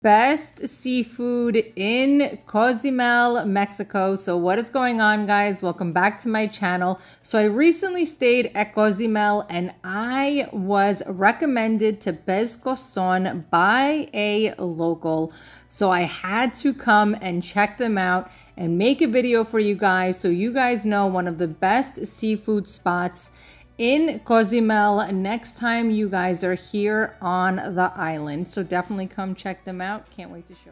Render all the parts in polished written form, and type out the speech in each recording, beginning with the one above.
best seafood in Cozumel, Mexico. So what is going on, guys? Welcome back to my channel. So I recently stayed at Cozumel and I was recommended to Pez Cozon by a local. So I had to come and check them out and make a video for you guys so you guys know one of the best seafood spots in Cozumel next time you guys are here on the island. So definitely come check them out. Can't wait to show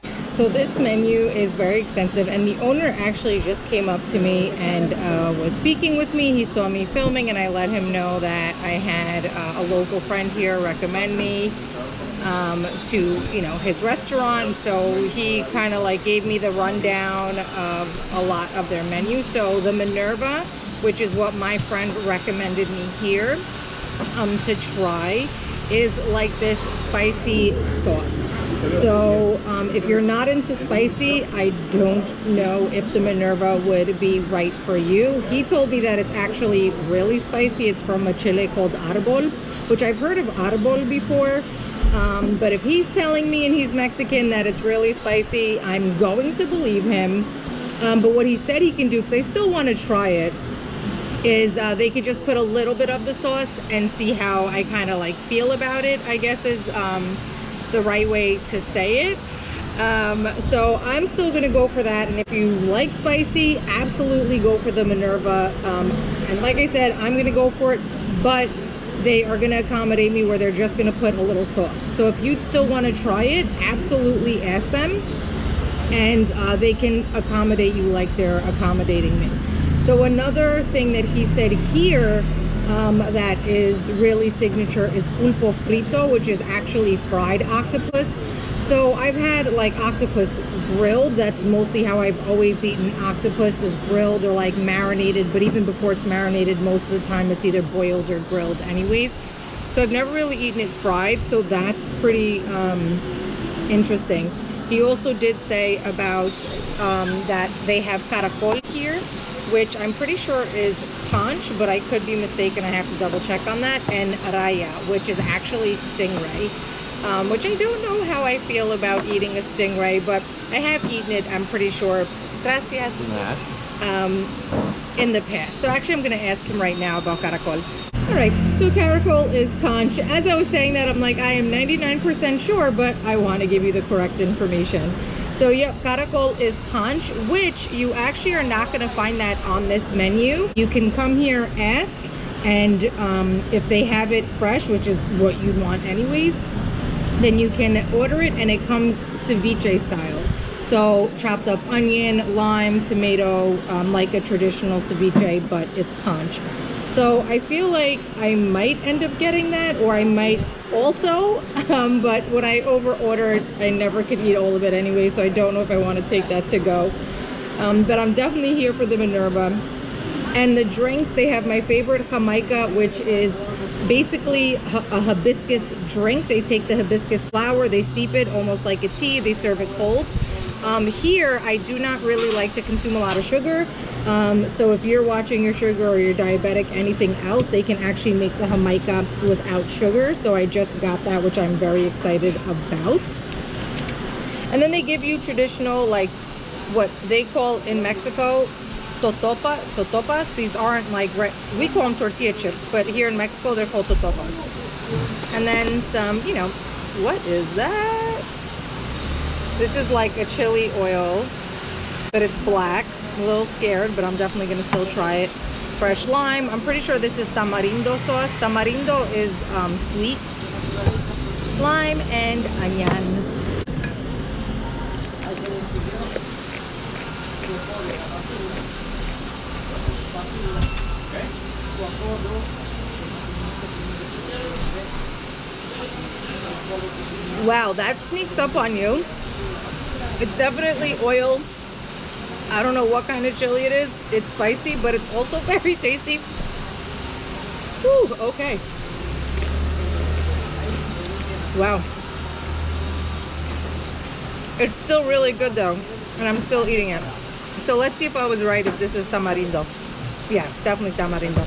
you. So this menu is very extensive, and the owner actually just came up to me and was speaking with me. He saw me filming and I let him know that I had a local friend here recommend me to, you know, his restaurant. So he kind of like gave me the rundown of a lot of their menu. So the Minerva, which is what my friend recommended me here to try, is like this spicy sauce. So if you're not into spicy, I don't know if the Minerva would be right for you. He told me that it's actually really spicy. It's from a chile called arbol, which I've heard of arbol before. But if he's telling me, and he's Mexican, that it's really spicy, I'm going to believe him. But what he said he can do, because I still want to try it, is they could just put a little bit of the sauce and see how I kind of like feel about it, I guess is the right way to say it. So I'm still gonna go for that, and if you like spicy, absolutely go for the Minerva. And like I said, I'm gonna go for it, but they are gonna accommodate me where they're just gonna put a little sauce. So if you still want to try it, absolutely ask them, and they can accommodate you like they're accommodating me. So another thing that he said here that is really signature is pulpo frito, which is actually fried octopus. So I've had like octopus grilled. That's mostly how I've always eaten octopus, is grilled or like marinated. But even before it's marinated, most of the time it's either boiled or grilled anyways. So I've never really eaten it fried. So that's pretty interesting. He also did say about that they have Caracol here, which I'm pretty sure is conch, but I could be mistaken. I have to double check on that. And raya, which is actually stingray, which I don't know how I feel about eating a stingray, but I have eaten it, I'm pretty sure. Gracias. In the past. So actually I'm going to ask him right now about Caracol. All right, so Caracol is conch. As I was saying that, I'm like, I am 99% sure, but I want to give you the correct information. So yep, Caracol is conch, which you actually are not going to find that on this menu. You can come here, ask, and if they have it fresh, which is what you want anyways, then you can order it, and it comes ceviche style. So chopped up onion, lime, tomato, like a traditional ceviche, but it's conch. So I feel like I might end up getting that, or I might also, but when I over ordered, I never could eat all of it anyway, so I don't know if I want to take that to go. But I'm definitely here for the Minerva. And the drinks, they have my favorite Jamaica, which is basically a hibiscus drink. They take the hibiscus flower, they steep it almost like a tea, they serve it cold. Here, I do not really like to consume a lot of sugar. So if you're watching your sugar or you're diabetic, anything else, they can actually make the Jamaica without sugar. So I just got that, which I'm very excited about. And then they give you traditional, like what they call in Mexico, totopas. These aren't like, we call them tortilla chips, but here in Mexico, they're called totopas. And then some, you know, what is that? This is like a chili oil, but it's black. I'm a little scared, but I'm definitely going to still try it. Fresh lime. I'm pretty sure this is tamarindo sauce. Tamarindo is sweet. Lime and onion. Wow, that sneaks up on you. It's definitely oil. I don't know what kind of chili it is. It's spicy, but it's also very tasty. Whew, okay. Wow. It's still really good though, and I'm still eating it. So let's see if I was right, if this is tamarindo. Yeah, definitely tamarindo.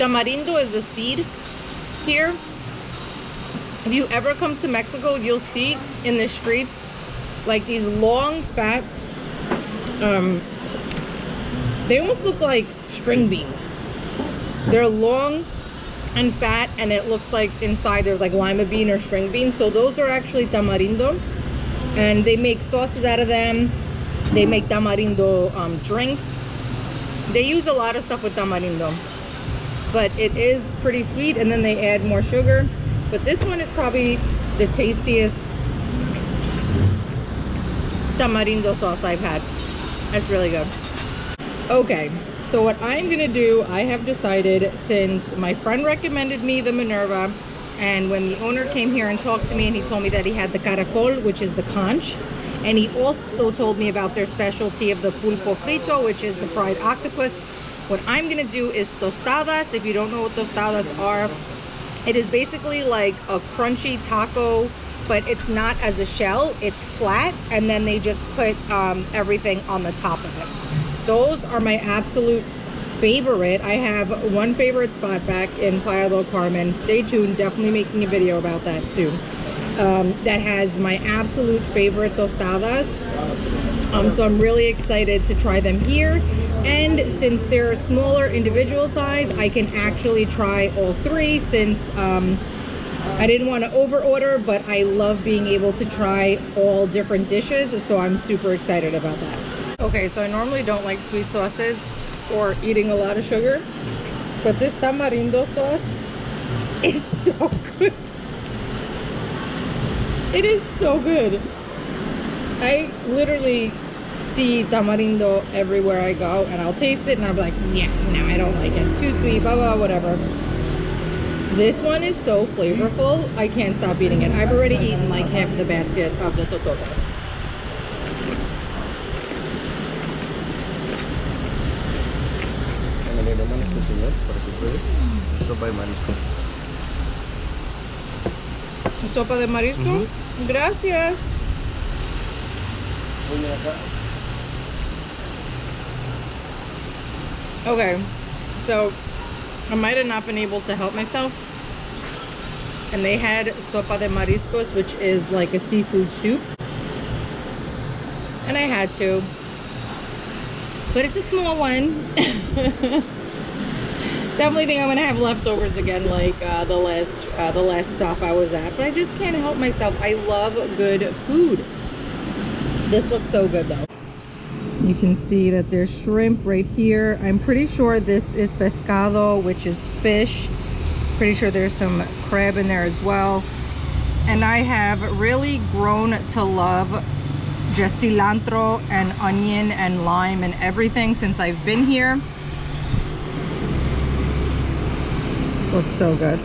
Tamarindo is a seed here. If you ever come to Mexico, you'll see in the streets like these long, fat, they almost look like string beans. They're long and fat, and it looks like inside there's like lima bean or string bean. So those are actually tamarindo, and they make sauces out of them. They make tamarindo drinks. They use a lot of stuff with tamarindo, but it is pretty sweet, and then they add more sugar. But this one is probably the tastiest tamarindo sauce I've had. It's really good. Okay, so what I'm gonna do, I have decided, since my friend recommended me the Minerva, and when the owner came here and talked to me and he told me that he had the Caracol, which is the conch, and he also told me about their specialty of the pulpo frito, which is the fried octopus. What I'm gonna do is tostadas. If you don't know what tostadas are, it is basically like a crunchy taco, but it's not as a shell, it's flat, and then they just put everything on the top of it. Those are my absolute favorite. I have one favorite spot back in Playa del Carmen. Stay tuned, definitely making a video about that soon. That has my absolute favorite tostadas. So I'm really excited to try them here. And since they're smaller individual size, I can actually try all three, since I didn't want to over order, but I love being able to try all different dishes. So I'm super excited about that. Okay, so I normally don't like sweet sauces or eating a lot of sugar, but this tamarindo sauce is so good. It is so good. I literally see tamarindo everywhere I go, and I'll taste it and I'm like, yeah, no, I don't like it. Too sweet, blah, blah, whatever. This one is so flavorful, I can't stop eating it. I've already eaten like half the basket of the tototas. Sopa de marisco. Sopa de marisco? Gracias. Okay, so I might have not been able to help myself, and they had sopa de mariscos, which is like a seafood soup, and I had to, but it's a small one. Definitely think I'm gonna have leftovers again, like the last stop I was at, but I just can't help myself. I love good food. This looks so good though. You can see that there's shrimp right here. I'm pretty sure this is pescado, which is fish. Pretty sure there's some crab in there as well. And I have really grown to love just cilantro and onion and lime and everything since I've been here. This looks so good.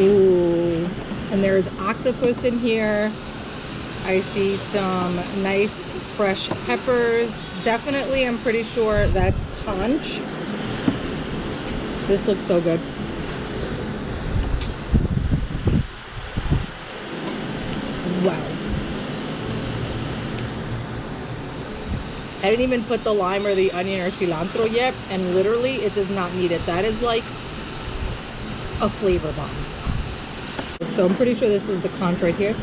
Ooh, and there's octopus in here. I see some nice fresh peppers. Definitely, I'm pretty sure that's conch. This looks so good. Wow. I didn't even put the lime or the onion or cilantro yet, and literally it does not need it. That is like a flavor bomb. So I'm pretty sure this is the conch right here.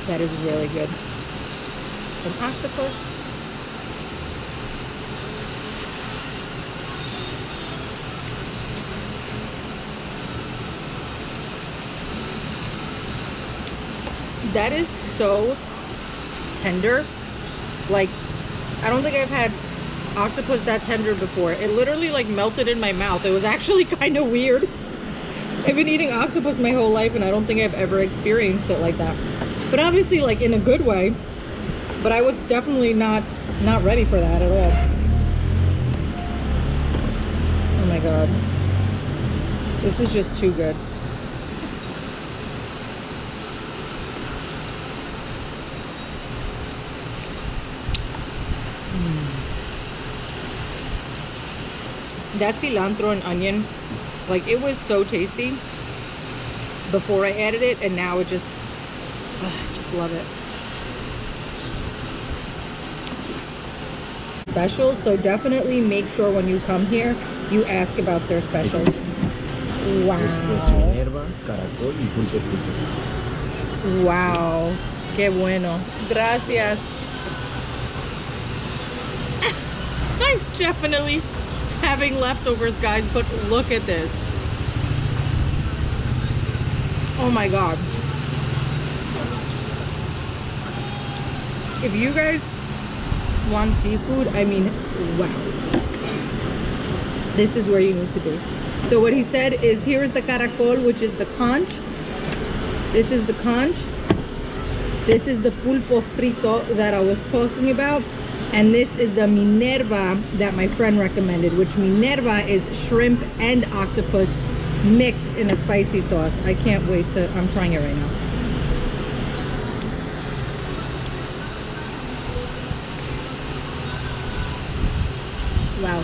That is really good. Some octopus. That is so tender. Like, I don't think I've had octopus that tender before. It literally like melted in my mouth. It was actually kind of weird. I've been eating octopus my whole life, and I don't think I've ever experienced it like that. But obviously like in a good way. But I was definitely not ready for that at all. Oh my god. This is just too good. That cilantro and onion, like, it was so tasty before I added it, and now it just, I just love it. specials, so definitely make sure when you come here you ask about their specials. Wow. Esto es Minerva, Caracol y pulpo frito. Wow. Qué bueno. Gracias. I'm definitely having leftovers, guys, but look at this. Oh my God. If you guys want seafood, I mean, wow. This is where you need to be. So what he said is, here is the caracol, which is the conch. This is the conch. This is the pulpo frito that I was talking about. And this is the Minerva that my friend recommended, which Minerva is shrimp and octopus mixed in a spicy sauce. I can't wait to, I'm trying it right now. Wow.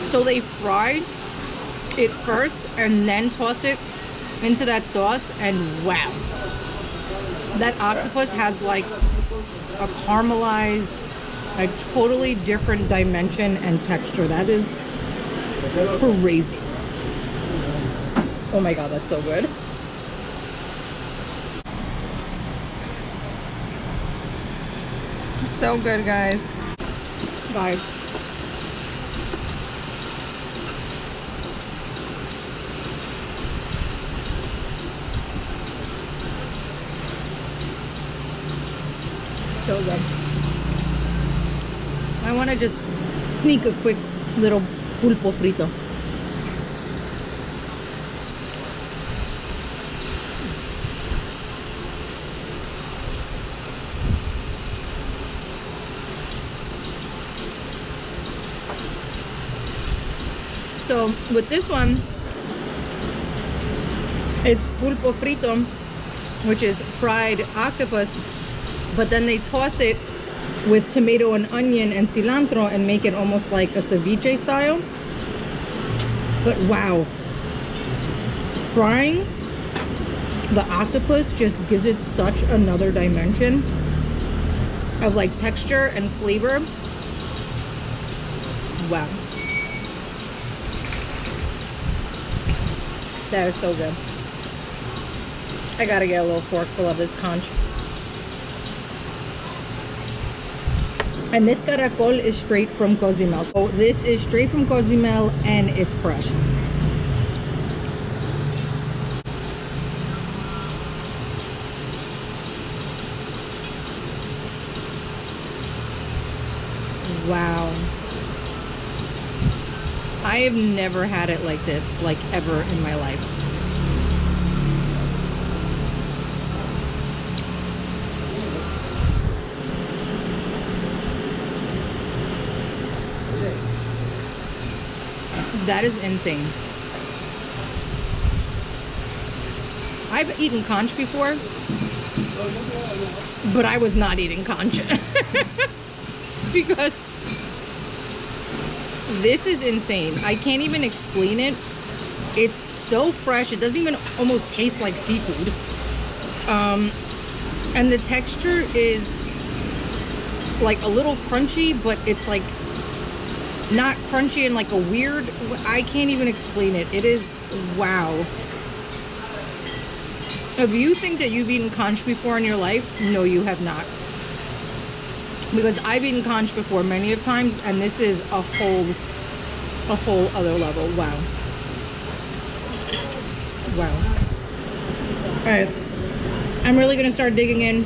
So they fried it first and then toss it into that sauce, and wow. That octopus has like a caramelized, a totally different dimension and texture. That is crazy. Oh my God, that's so good. So good, guys. Guys. So good. I want to just sneak a quick little pulpo frito. So with this one, it's pulpo frito, which is fried octopus, but then they toss it with tomato and onion and cilantro and make it almost like a ceviche style. But wow, frying the octopus just gives it such another dimension of like texture and flavor. Wow. That is so good. I gotta get a little forkful of this conch. And this caracol is straight from Cozumel. So this is straight from Cozumel and it's fresh. Wow. I have never had it like this, like ever in my life. That is insane. I've eaten conch before, but I was not eating conch because this is insane. I can't even explain it. It's so fresh. It doesn't even almost taste like seafood. And the texture is like a little crunchy, but it's like not crunchy in like a weird, I can't even explain it. It is, wow. If you think that you've eaten conch before in your life, no, you have not. Because I've eaten conch before many of times, and this is a whole other level. Wow. Wow. All right, I'm really gonna start digging in.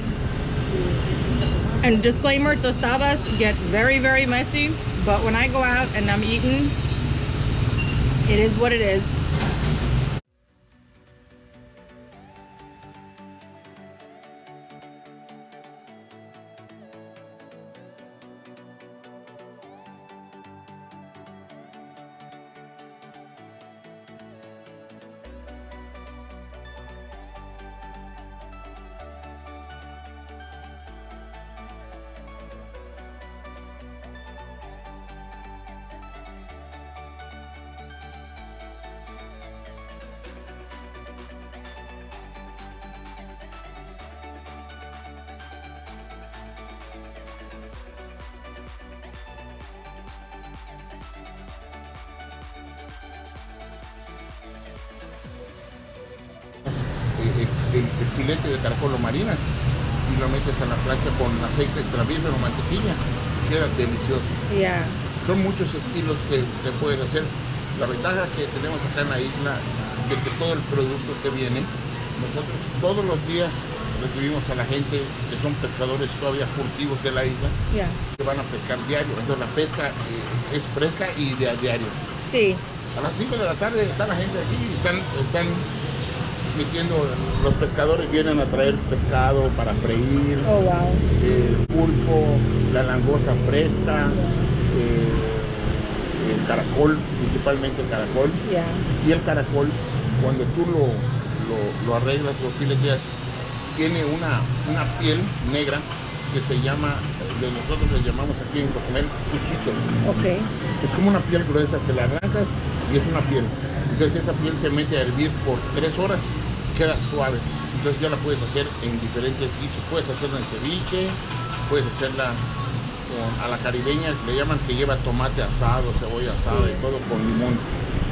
And disclaimer, tostadas get very, very messy, but when I go out and I'm eating, it is what it is. el filete de caracol lo marinas y lo metes a la plancha con aceite extra virgen o mantequilla. Queda delicioso. Yeah. Son muchos estilos que puedes hacer. La ventaja que tenemos acá en la isla de que todo el producto que viene, nosotros todos los días recibimos a la gente que son pescadores todavía furtivos de la isla, Yeah. que van a pescar diario. Entonces la pesca es fresca y de a diario. Sí. A las 5 de la tarde está la gente aquí y están metiendo, los pescadores vienen a traer pescado para freír, Oh, wow. pulpo, la langosta fresca, el caracol, principalmente el caracol. Yeah. Y el caracol, cuando tú lo arreglas, lo fileteas, tiene una piel negra que se llama, nosotros le llamamos aquí en Cozumel, cuchitos. Okay. Es como una piel gruesa que la arrancas y es una piel. Entonces esa piel se mete a hervir por 3 horas, queda suave. Entonces ya la puedes hacer en diferentes guisos. Puedes hacerla en ceviche, puedes hacerla a la caribeña, le llaman, que lleva tomate asado, cebolla asada, sí, y todo con limón.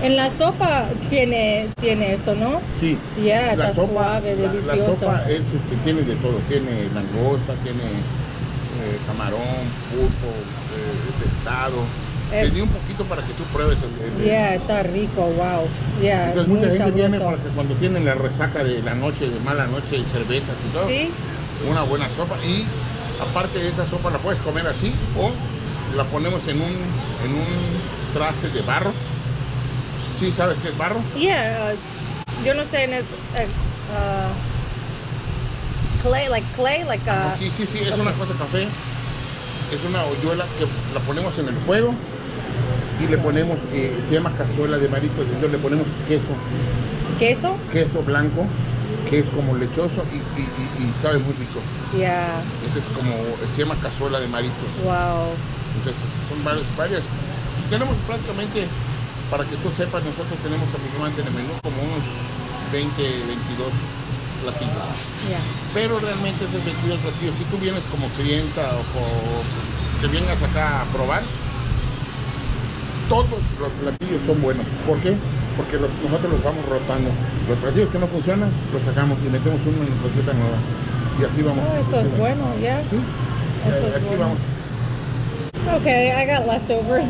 En la sopa tiene eso, ¿no? Sí. Yeah, la está sopa, suave, delicioso. La sopa tiene de todo. Tiene langosta, tiene camarón, pulpo, pescado. Te di un poquito para que tú pruebes Yeah, está rico, wow. Yeah, entonces mucha gente sabroso. viene porque cuando tienen la resaca de la noche, de mala noche y cervezas y todo, ¿Sí? una buena sopa. Y aparte de esa sopa la puedes comer así o la ponemos en un traste de barro. ¿Sí sabes qué es barro? Yeah, yo no sé, clay, Sí, es okay. Una cosa de café. Es una hoyuela que la ponemos en el fuego y le ponemos, se llama cazuela de mariscos, entonces le ponemos queso. ¿Queso? Queso blanco, que es como lechoso y sabe muy rico. Yeah. Ese es como, se llama cazuela de mariscos. Wow. Entonces son varias. Tenemos prácticamente, para que tú sepas, nosotros tenemos aproximadamente en el menú como unos 20, 22 platillos. Yeah. Pero realmente esos 22 platillos, si tú vienes como clienta o que vengas acá a probar, todos los platillos son buenos. ¿Por qué? Porque nosotros los vamos rotando. Los platillos que no funcionan, los sacamos y metemos una receta nueva. Y así vamos. Oh, eso es bueno, ya. Sí. Aquí bueno. Vamos. Okay, I got leftovers.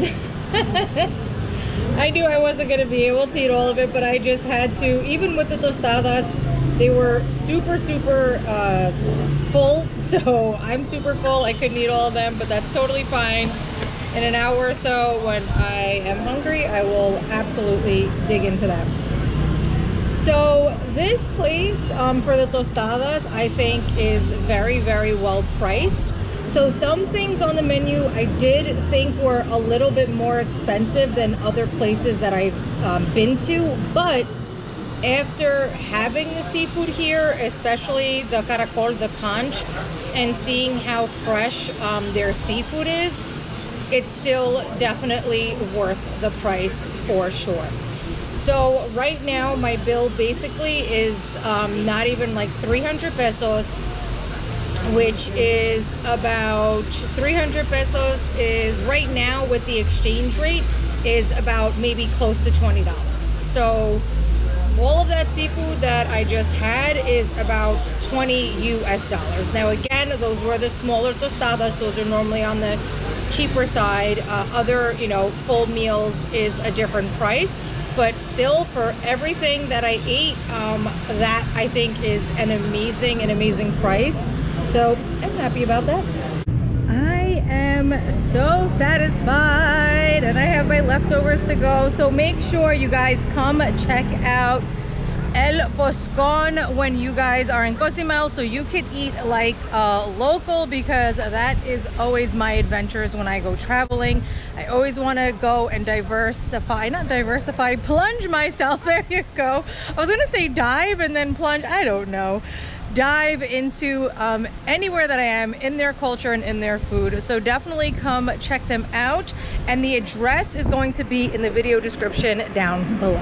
I knew I wasn't going to be able to eat all of it, but I just had to. Even with the tostadas, they were super full. So I'm super full. I couldn't eat all of them, but that's totally fine. In an hour or so, when I am hungry, I will absolutely dig into that. So this place for the tostadas, I think, is very well priced. So some things on the menu I did think were a little bit more expensive than other places that I've been to, but after having the seafood here, especially the caracol, the conch, and seeing how fresh their seafood is, it's still definitely worth the price for sure. So right now my bill basically is not even like 300 pesos, which is about 300 pesos is right now with the exchange rate is about maybe close to $20. So all of that seafood that I just had is about $20 US. Now again, those were the smaller tostadas. Those are normally on the cheaper side. Other, full meals is a different price, but still for everything that I ate, that I think is an amazing price. So I'm happy about that. I am so satisfied and I have my leftovers to go. So make sure you guys come check out El Boscon when you guys are in Cozumel, so you could eat like a local, because that is always my adventures when I go traveling. I always want to go and plunge myself. There you go. I was gonna say dive and then plunge, I don't know. Dive into anywhere that I am in their culture and in their food. So definitely come check them out, and the address is going to be in the video description down below.